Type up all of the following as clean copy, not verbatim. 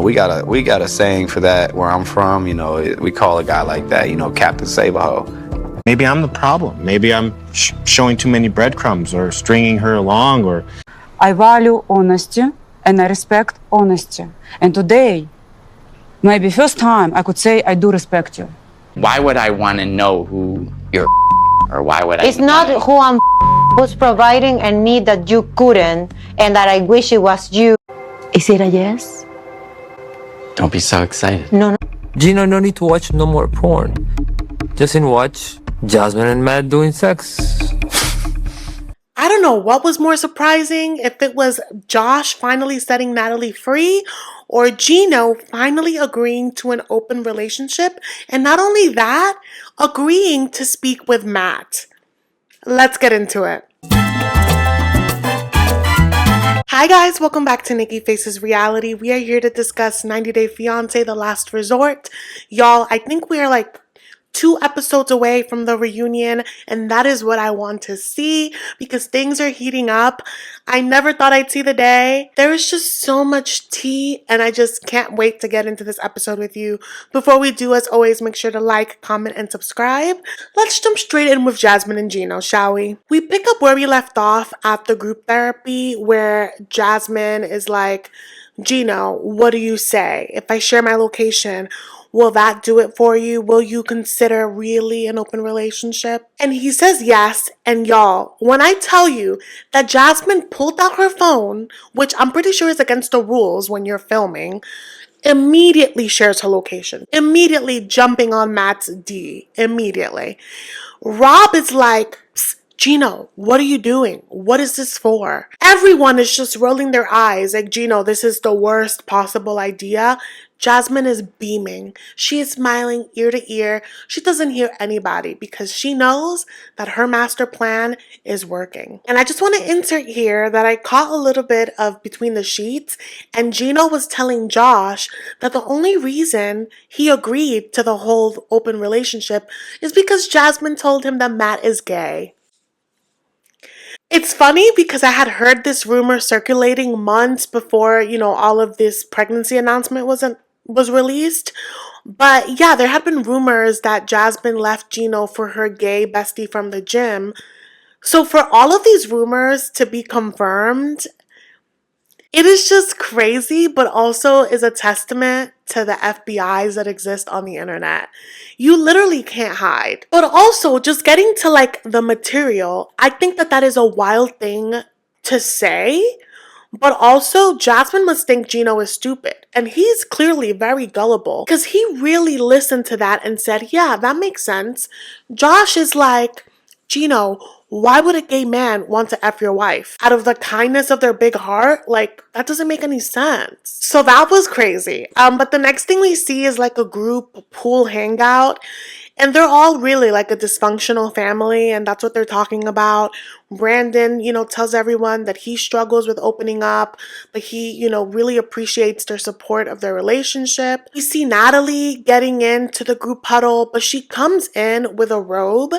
we got a saying for that where I'm from. You know, we call a guy like that, you know, Captain Save-A-Ho. Maybe I'm the problem. Maybe I'm showing too many breadcrumbs or stringing her along or... I value honesty and I respect honesty. And today, maybe first time I could say I do respect you. Why would I want to know who you're or why would I? It's not who I'm who's providing a need that you couldn't and that I wish it was you. Is it a yes? Don't be so excited. No. Gino, no need to watch no more porn. Just watch Jasmine and Matt doing sex. I don't know what was more surprising, if it was Josh finally setting Natalie free or Gino finally agreeing to an open relationship, and not only that, agreeing to speak with Matt. Let's get into it. Hi guys, welcome back to Nikki Faces Reality. We are here to discuss 90 Day Fiancé, The Last Resort. Y'all, I think we are like 2 episodes away from the reunion, and that is what I want to see because things are heating up. I never thought I'd see the day. There is just so much tea, and I just can't wait to get into this episode with you. Before we do, as always, make sure to like, comment, and subscribe. Let's jump straight in with Jasmine and Gino, shall we? We pick up where we left off at the group therapy, where Jasmine is like, Gino, what do you say? If I share my location, will that do it for you? Will you consider really an open relationship? And he says yes. And y'all, when I tell you that Jasmine pulled out her phone, which I'm pretty sure is against the rules when you're filming, immediately shares her location, immediately jumping on Matt's D, immediately. Rob is like, Gino, what are you doing? What is this for? Everyone is just rolling their eyes like, Gino, this is the worst possible idea. Jasmine is beaming. She is smiling ear to ear. She doesn't hear anybody because she knows that her master plan is working. And I just want to insert here that I caught a little bit of Between the Sheets, and Gino was telling Josh that the only reason he agreed to the whole open relationship is because Jasmine told him that Matt is gay. It's funny because I had heard this rumor circulating months before, you know, all of this pregnancy announcement was released. But yeah, there had been rumors that Jasmine left Gino for her gay bestie from the gym. So for all of these rumors to be confirmed, it is just crazy, but also is a testament to the FBIs that exist on the internet. You literally can't hide. But also, just getting to like the material, I think that is a wild thing to say. But also, Jasmine must think Gino is stupid. And he's clearly very gullible because he really listened to that and said, yeah, that makes sense. Josh is like, Gino, why would a gay man want to F your wife? Out of the kindness of their big heart? Like, that doesn't make any sense. So that was crazy. But the next thing we see is like a group pool hangout. And they're all really like a dysfunctional family, and that's what they're talking about. Brandon, you know, tells everyone that he struggles with opening up, but he, you know, really appreciates their support of their relationship. We see Natalie getting into the group huddle, but she comes in with a robe,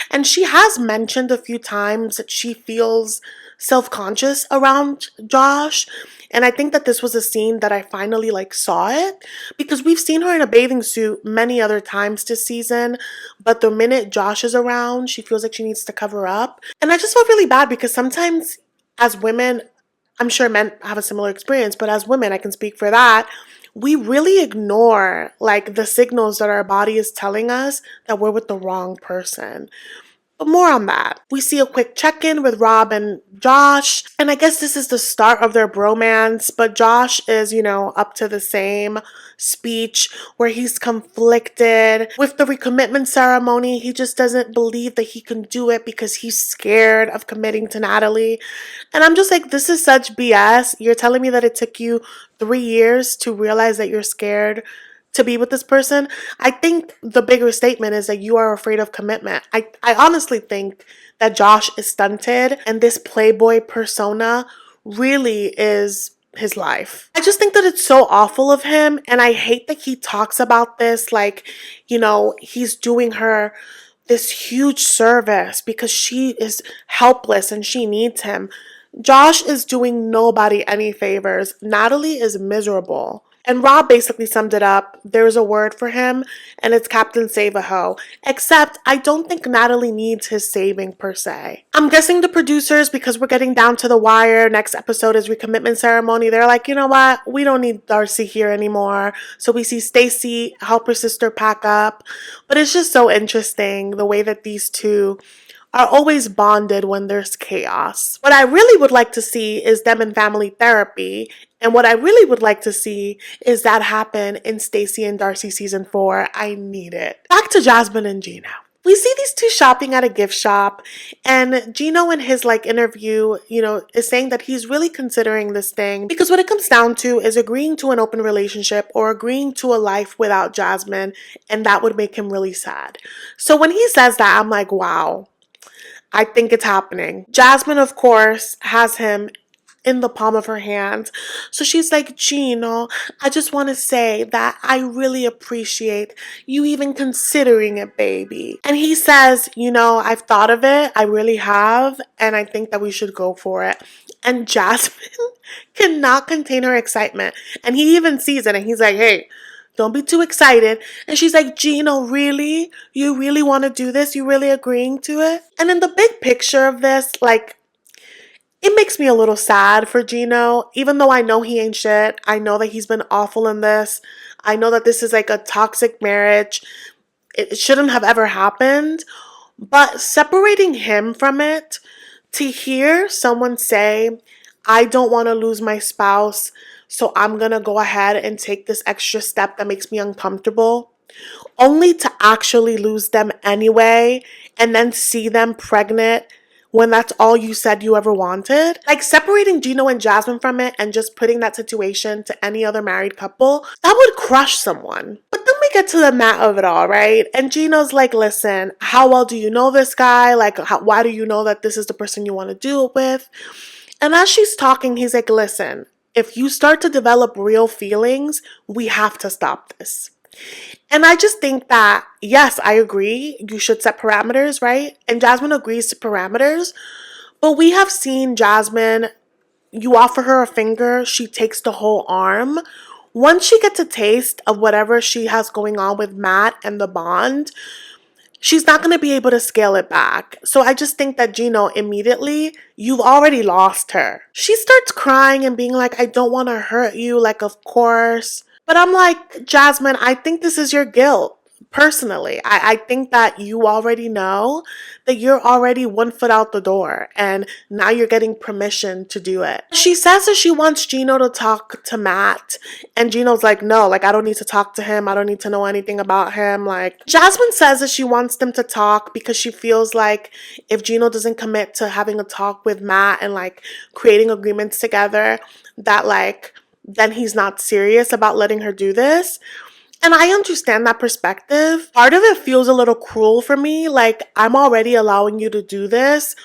and she has mentioned a few times that she feels self-conscious around Josh. And I think that this was a scene that I finally like saw it, because we've seen her in a bathing suit many other times this season, but the minute Josh is around, she feels like she needs to cover up. And I just felt really bad because sometimes as women, I'm sure men have a similar experience, but as women, I can speak for that, we really ignore like the signals that our body is telling us that we're with the wrong person. But more on that. We see a quick check-in with Rob and Josh, and I guess this is the start of their bromance, but Josh is, you know, up to the same speech where he's conflicted. With the recommitment ceremony, he just doesn't believe that he can do it because he's scared of committing to Natalie. And I'm just like, this is such BS. You're telling me that it took you 3 years to realize that you're scared to be with this person? I think the bigger statement is that you are afraid of commitment. I honestly think that Josh is stunted and this playboy persona really is his life. I just think that it's so awful of him, and I hate that he talks about this like, you know, he's doing her this huge service because she is helpless and she needs him. Josh is doing nobody any favors. Natalie is miserable. And Rob basically summed it up. There's a word for him, and it's Captain Save-A-Ho. Except, I don't think Natalie needs his saving per se. I'm guessing the producers, because we're getting down to the wire, next episode is recommitment ceremony, they're like, you know what? We don't need Darcey here anymore. So we see Stacey help her sister pack up. But it's just so interesting the way that these two are always bonded when there's chaos. What I really would like to see is them in family therapy. And what I really would like to see is that happen in Stacey and Darcey season 4. I need it. Back to Jasmine and Gino. We see these two shopping at a gift shop, and Gino in his interview, is saying that he's really considering this thing because what it comes down to is agreeing to an open relationship or agreeing to a life without Jasmine, and that would make him really sad. So when he says that, I'm like, wow, I think it's happening. Jasmine, of course, has him in the palm of her hand. So she's like, Gino, I just want to say that I really appreciate you even considering it, baby. And he says, I've thought of it. I really have. And I think that we should go for it. And Jasmine cannot contain her excitement. And he even sees it and he's like, hey, don't be too excited. And she's like, Gino, really? You really want to do this? You really agreeing to it? And in the big picture of this, it makes me a little sad for Gino, even though I know he ain't shit. I know that he's been awful in this. I know that this is a toxic marriage. It shouldn't have ever happened. But separating him from it, to hear someone say, I don't want to lose my spouse, so I'm going to go ahead and take this extra step that makes me uncomfortable, only to actually lose them anyway, and then see them pregnant when that's all you said you ever wanted. Separating Gino and Jasmine from it and just putting that situation to any other married couple, that would crush someone. But then we get to the Matt of it all, right? And Gino's like, listen, how well do you know this guy? Why do you know that this is the person you want to do it with? And as she's talking, he's like, listen, if you start to develop real feelings, we have to stop this. And I just think that, yes, I agree, you should set parameters, right? And Jasmine agrees to parameters. But we have seen Jasmine, you offer her a finger, she takes the whole arm. Once she gets a taste of whatever she has going on with Matt and the bond, she's not going to be able to scale it back. So I just think that Gino, immediately, you've already lost her. She starts crying and being like, I don't want to hurt you, of course. But I'm like, Jasmine, I think this is your guilt. Personally, I think that you already know that you're already 1 foot out the door and now you're getting permission to do it. She says that she wants Gino to talk to Matt and Gino's like, no, I don't need to talk to him. I don't need to know anything about him. Jasmine says that she wants them to talk because she feels like if Gino doesn't commit to having a talk with Matt and creating agreements together, that then he's not serious about letting her do this. And I understand that perspective. Part of it feels a little cruel for me. I'm already allowing you to do this.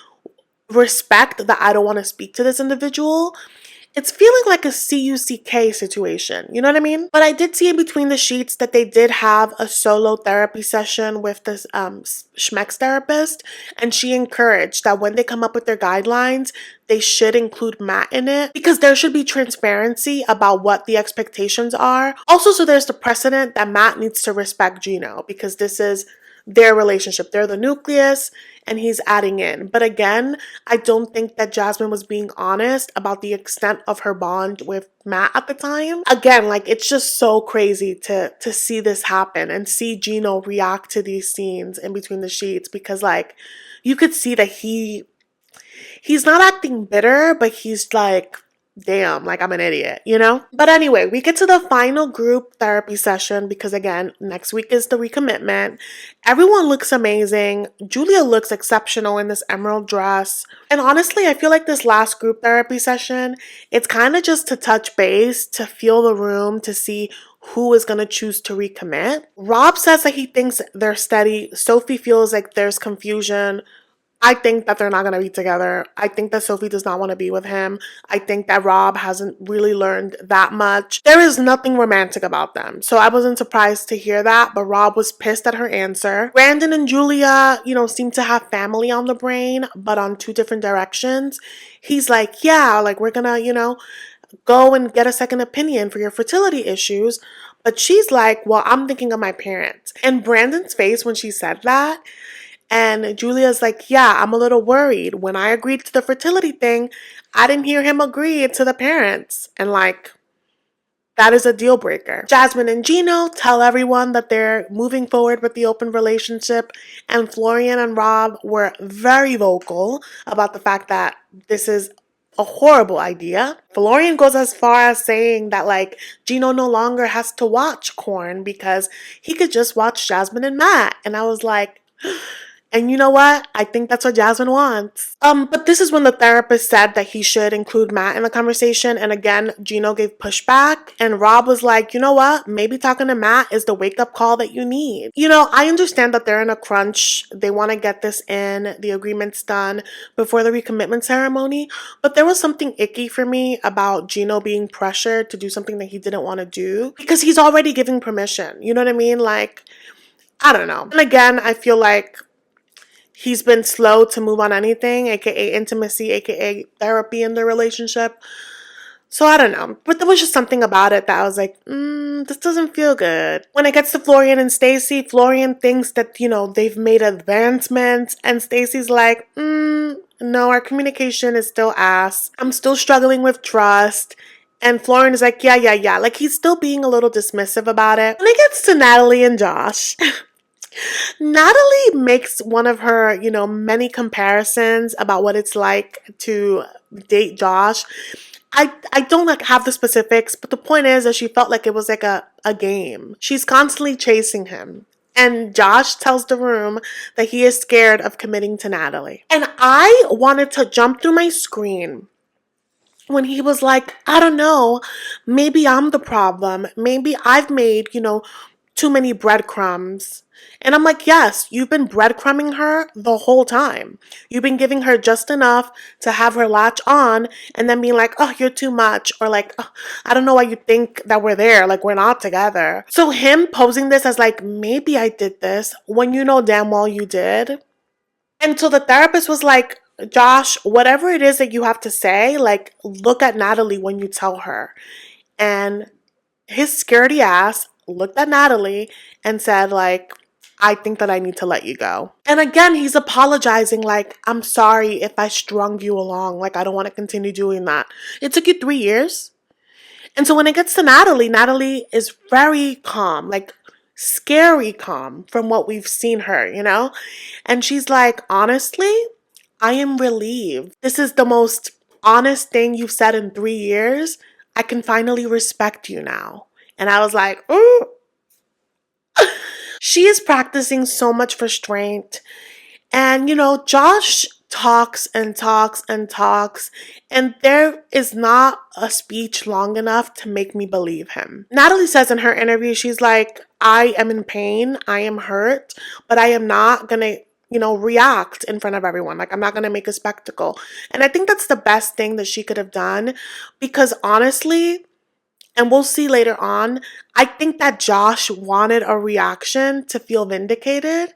Respect that I don't want to speak to this individual. It's feeling like a CUCK situation. You know what I mean? But I did see in between the sheets that they did have a solo therapy session with this Schmeck's therapist. And she encouraged that when they come up with their guidelines, they should include Matt in it because there should be transparency about what the expectations are. Also, so there's the precedent that Matt needs to respect Gino because this is their relationship. They're the nucleus and he's adding in. But again, I don't think that Jasmine was being honest about the extent of her bond with Matt at the time. Again, it's just so crazy to see this happen and see Gino react to these scenes in between the sheets because you could see that he's not acting bitter, but he's damn, I'm an idiot, But anyway, we get to the final group therapy session because again, next week is the recommitment. Everyone looks amazing. Julia looks exceptional in this emerald dress. And honestly, I feel like this last group therapy session, it's kind of just to touch base, to feel the room, to see who is going to choose to recommit. Rob says that he thinks they're steady. Sophie feels like there's confusion. I think that they're not going to be together. I think that Sophie does not want to be with him. I think that Rob hasn't really learned that much. There is nothing romantic about them. So I wasn't surprised to hear that, but Rob was pissed at her answer. Brandon and Julia, seem to have family on the brain, but on 2 different directions. He's like, yeah, we're going to, go and get a second opinion for your fertility issues. But she's like, well, I'm thinking of my parents. And Brandon's face when she said that, and Julia's like, yeah, I'm a little worried. When I agreed to the fertility thing, I didn't hear him agree to the parents. And like, that is a deal breaker. Jasmine&Gino tell everyone that they're moving forward with the open relationship, and Florian and Rob were very vocal about the fact that this is a horrible idea. Florian goes as far as saying that like Gino no longer has to watch Corn because he could just watch Jasmine and Matt. And I was like, and you know what? I think that's what Jasmine wants. But this is when the therapist said that he should include Matt in the conversation. And again, Gino gave pushback. And Rob was like, you know what? Maybe talking to Matt is the wake-up call that you need. You know, I understand that they're in a crunch. They want to get this in, the agreements done before the recommitment ceremony. But there was something icky for me about Gino being pressured to do something that he didn't want to do. Because he's already giving permission. You know what I mean? Like, I don't know. And again, I feel like he's been slow to move on anything, aka intimacy, aka therapy in their relationship. So I don't know. But there was just something about it that I was like, this doesn't feel good. When it gets to Florian and Stacey, Florian thinks that, you know, they've made advancements. And Stacey's like, no, our communication is still ass. I'm still struggling with trust. And Florian is like, yeah. Like, he's still being a little dismissive about it. When it gets to Natalie and Josh, Natalie makes one of her, you know, many comparisons about what it's like to date Josh. I don't like have the specifics, but the point is that she felt like it was like a game. She's constantly chasing him. And Josh tells the room that he is scared of committing to Natalie. And I wanted to jump through my screen when he was like, I don't know, maybe I'm the problem. Maybe I've made, you know, too many breadcrumbs. And I'm like, yes, you've been breadcrumbing her the whole time. You've been giving her just enough to have her latch on and then being like, oh, you're too much. Or like, oh, I don't know why you think that we're there. Like, we're not together. So him posing this as like, maybe I did this when you know damn well you did. And so the therapist was like, Josh, whatever it is that you have to say, like, look at Natalie when you tell her. And his scaredy ass looked at Natalie and said like, I think that I need to let you go. And again, he's apologizing like, I'm sorry if I strung you along. Like, I don't want to continue doing that. It took you 3 years. And so when it gets to Natalie, Natalie is very calm, like scary calm from what we've seen her, you know? And she's like, honestly, I am relieved. This is the most honest thing you've said in 3 years. I can finally respect you now. And I was like, ooh. She is practicing so much restraint. And, you know, Josh talks and talks and talks, and there is not a speech long enough to make me believe him. Natalie says in her interview, she's like, I am in pain, I am hurt, but I am not gonna, you know, react in front of everyone. Like, I'm not gonna make a spectacle. And I think that's the best thing that she could have done, because honestly, and we'll see later on, I think that Josh wanted a reaction to feel vindicated,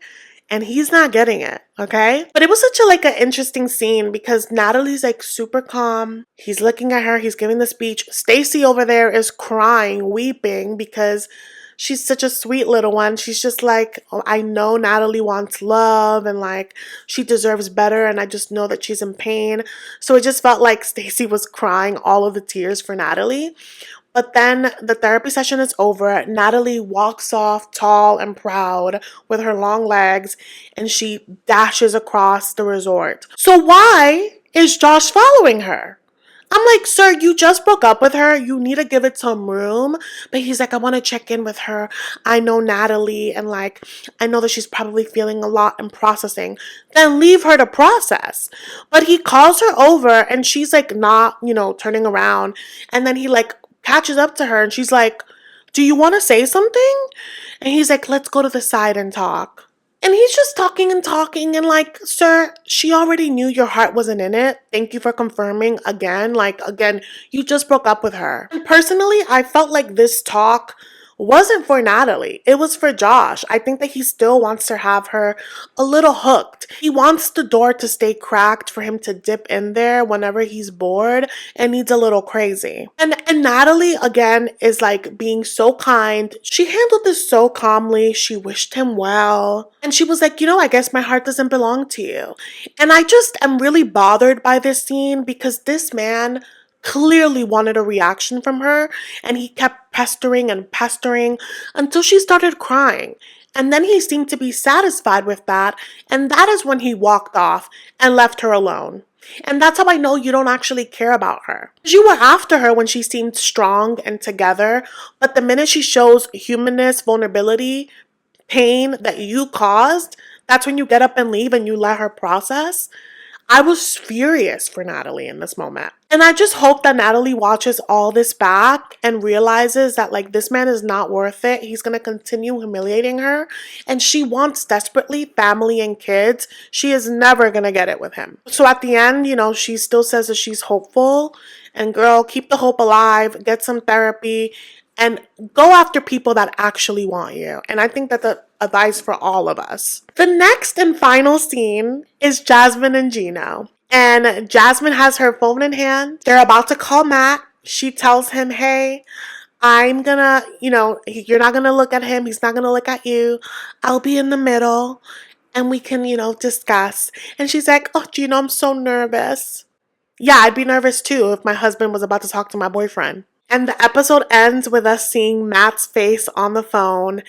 and he's not getting it, okay? But it was such a like an interesting scene because Natalie's like super calm. He's looking at her, he's giving the speech. Stacey over there is crying, weeping because she's such a sweet little one. She's just like, oh, I know Natalie wants love and like she deserves better, and I just know that she's in pain. So it just felt like Stacey was crying all of the tears for Natalie. But then the therapy session is over. Natalie walks off tall and proud with her long legs, and she dashes across the resort. So why is Josh following her? I'm like, sir, you just broke up with her. You need to give it some room. But he's like, I want to check in with her. I know Natalie, and like, I know that she's probably feeling a lot and processing. Then leave her to process. But he calls her over, and she's like not, you know, turning around. And then he like catches up to her, and she's like, do you want to say something? And he's like, let's go to the side and talk. And he's just talking and like, sir, she already knew your heart wasn't in it. Thank you for confirming again. Like, again, you just broke up with her. And personally, I felt like this talk wasn't for Natalie. It was for Josh. I think that he still wants to have her a little hooked. He wants the door to stay cracked for him to dip in there whenever he's bored and needs a little crazy. And Natalie, again, is like being so kind. She handled this so calmly. She wished him well. And she was like, you know, I guess my heart doesn't belong to you. And I just am really bothered by this scene because this man clearly wanted a reaction from her, and he kept pestering and pestering until she started crying. And then he seemed to be satisfied with that, and that is when he walked off and left her alone. And that's how I know you don't actually care about her. You were after her when she seemed strong and together, but the minute she shows humanness, vulnerability, pain that you caused, that's when you get up and leave and you let her process. I was furious for Natalie in this moment. And I just hope that Natalie watches all this back and realizes that, like, this man is not worth it. He's going to continue humiliating her. And she wants desperately family and kids. She is never going to get it with him. So at the end, you know, she still says that she's hopeful. And girl, keep the hope alive. Get some therapy. And go after people that actually want you. And I think that's the advice for all of us. The next and final scene is Jasmine and Gino. And Jasmine has her phone in hand. They're about to call Matt. She tells him, hey, I'm gonna, you know, you're not gonna look at him. He's not gonna look at you. I'll be in the middle and we can, you know, discuss. And she's like, oh, Gino, I'm so nervous. Yeah, I'd be nervous too if my husband was about to talk to my boyfriend. And the episode ends with us seeing Matt's face on the phone.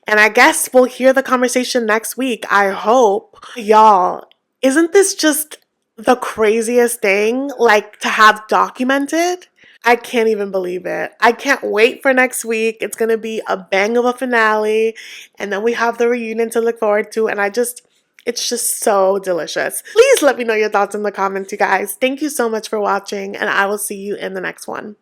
And I guess we'll hear the conversation next week. I hope. Y'all, isn't this just the craziest thing, like, to have documented? I can't even believe it. I can't wait for next week. It's going to be a bang of a finale. And then we have the reunion to look forward to. And it's just so delicious. Please let me know your thoughts in the comments, you guys. Thank you so much for watching. And I will see you in the next one.